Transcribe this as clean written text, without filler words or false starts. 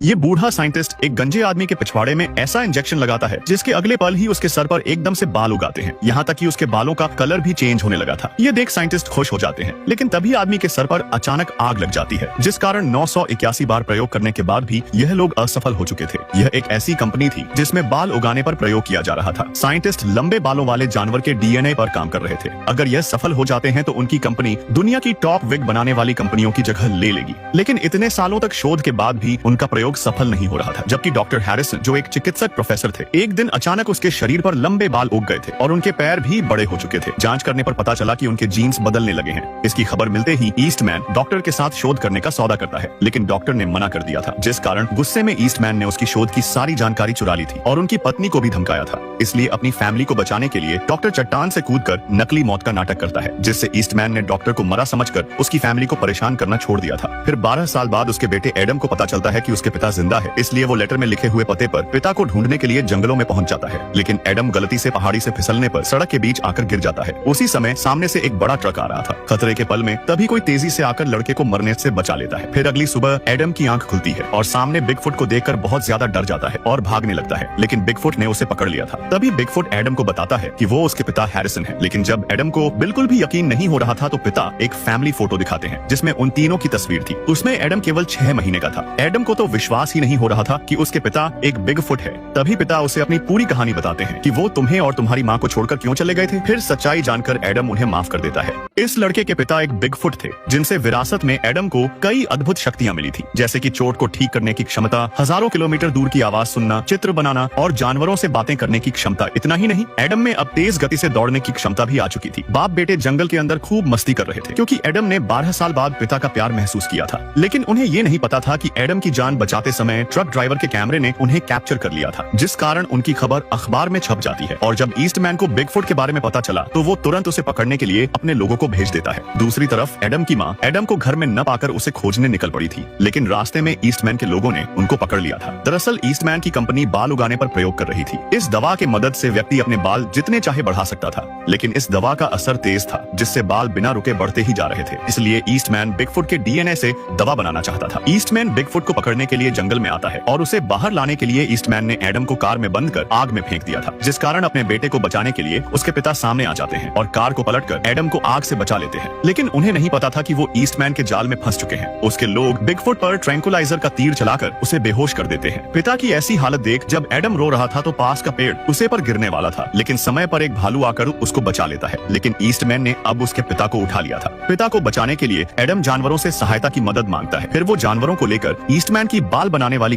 ये बूढ़ा साइंटिस्ट एक गंजे आदमी के पिछवाड़े में ऐसा इंजेक्शन लगाता है जिसके अगले पल ही उसके सर पर एकदम से बाल उगाते हैं, यहाँ तक कि उसके बालों का कलर भी चेंज होने लगा था। ये देख साइंटिस्ट खुश हो जाते हैं, लेकिन तभी आदमी के सर पर अचानक आग लग जाती है, जिस कारण 981 बार प्रयोग करने के बाद भी यह लोग असफल हो चुके थे। यह एक ऐसी कंपनी थी जिसमें बाल उगाने पर प्रयोग किया जा रहा था। साइंटिस्ट लंबे बालों वाले जानवर के डीएनए पर काम कर रहे थे। अगर यह सफल हो जाते हैं तो उनकी कंपनी दुनिया की टॉप विग बनाने वाली कंपनियों की जगह ले लेगी। लेकिन इतने सालों तक शोध के बाद भी उनका प्रयोग सफल नहीं हो रहा था। जबकि डॉक्टर हैरिसन, जो एक चिकित्सक प्रोफेसर थे, एक दिन अचानक उसके शरीर पर लंबे बाल उग गए थे और उनके पैर भी बड़े हो चुके थे। जांच करने पर पता चला कि उनके जीन्स बदलने लगे हैं। इसकी खबर मिलते ही ईस्टमैन डॉक्टर के साथ शोध करने का सौदा करता है, लेकिन डॉक्टर ने मना कर दिया था, जिस कारण गुस्से में ईस्टमैन ने उसकी शोध की सारी जानकारी चुरा ली थी और उनकी पत्नी को भी धमकाया था। इसलिए अपनी फैमिली को बचाने के लिए डॉक्टर चट्टान से कूदकर नकली मौत का नाटक करता है, जिससे ईस्टमैन ने डॉक्टर को मरा समझकर उसकी फैमिली को परेशान करना छोड़ दिया था। फिर 12 साल बाद उसके बेटे एडम को पता चलता है कि उसके पिता जिंदा है, इसलिए वो लेटर में लिखे हुए पते पर पिता को ढूंढने के लिए जंगलों में पहुंच जाता है। लेकिन एडम गलती से पहाड़ी से फिसलने पर सड़क के बीच आकर गिर जाता है। उसी समय सामने से एक बड़ा ट्रक आ रहा था। खतरे के पल में तभी कोई तेजी से आकर लड़के को मरने से बचा लेता है। फिर अगली सुबह एडम की आंख खुलती है और सामने बिगफुट को देखकर बहुत ज्यादा डर जाता है और भागने लगता है, लेकिन बिगफुट ने उसे पकड़ लिया था। तभी बिगफुट एडम को बताता है कि वो उसके पिता हैरिसन है। लेकिन जब एडम को बिल्कुल भी यकीन नहीं हो रहा था तो पिता एक फैमिली फोटो दिखाते हैं जिसमें उन तीनों की तस्वीर थी। उसमें एडम केवल 6 महीने का था। एडम को तो विश्वास ही नहीं हो रहा था कि उसके पिता एक बिगफुट है। तभी पिता उसे अपनी पूरी कहानी बताते हैं कि वो तुम्हें और तुम्हारी माँ को छोड़कर क्यों चले गए थे। फिर सच्चाई जानकर एडम उन्हें माफ कर देता है। इस लड़के के पिता एक बिगफुट थे, जिनसे विरासत में एडम को कई अद्भुत शक्तियां मिली थी, जैसे कि चोट को ठीक करने की क्षमता, हजारों किलोमीटर दूर की आवाज सुनना, चित्र बनाना और जानवरों से बातें करने की क्षमता। इतना ही नहीं, एडम में अब तेज गति से दौड़ने की क्षमता भी आ चुकी थी। बाप बेटे जंगल के अंदर खूब मस्ती कर रहे थे, क्योंकि एडम ने 12 साल बाद पिता का प्यार महसूस किया था। लेकिन उन्हें ये नहीं पता था कि एडम की जान बचाते समय ट्रक ड्राइवर के कैमरे ने उन्हें कैप्चर कर लिया था, जिस कारण उनकी खबर अखबार में छप जाती है। और जब ईस्टमैन को बिगफुट के बारे में पता चला तो वो तुरंत उसे पकड़ने के लिए अपने लोगों को भेज देता है। दूसरी तरफ एडम की माँ एडम को घर में न पाकर उसे खोजने निकल पड़ी थी, लेकिन रास्ते में ईस्टमैन के लोगों ने उनको पकड़ लिया था। दरअसल ईस्टमैन की कंपनी बाल उगाने पर प्रयोग कर रही थी। इस दवा के मदद से व्यक्ति अपने बाल जितने चाहे बढ़ा सकता था, लेकिन इस दवा का असर तेज था, जिससे बाल बिना रुके बढ़ते ही जा रहे थे। इसलिए ईस्टमैन बिगफुट के डीएनए से दवा बनाना चाहता था। ईस्टमैन बिगफुट को पकड़ने के लिए जंगल में आता है और उसे बाहर लाने के लिए ईस्टमैन ने एडम को कार में बंद कर आग में फेंक दिया था, जिस कारण अपने बेटे को बचाने के लिए उसके पिता सामने आ जाते हैं और कार को पलटकर एडम को आग से बचा लेते हैं। लेकिन उन्हें नहीं पता था कि वो ईस्टमैन के जाल में फंस चुके हैं। उसके लोग बिगफुट पर ट्रैंकुलाइजर का तीर चलाकर उसे बेहोश कर देते हैं। पिता की ऐसी हालत देख जब एडम रो रहा था तो पास का पेड़ उसे पर गिरने वाला था, लेकिन समय पर एक भालू आकर उसको बचा लेता है। लेकिन ईस्टमैन ने अब उसके पिता को उठा लिया था। पिता को बचाने के लिए एडम जानवरों से सहायता की मदद मांगता है। फिर वो जानवरों को लेकर ईस्टमैन की बाल बनाने वाली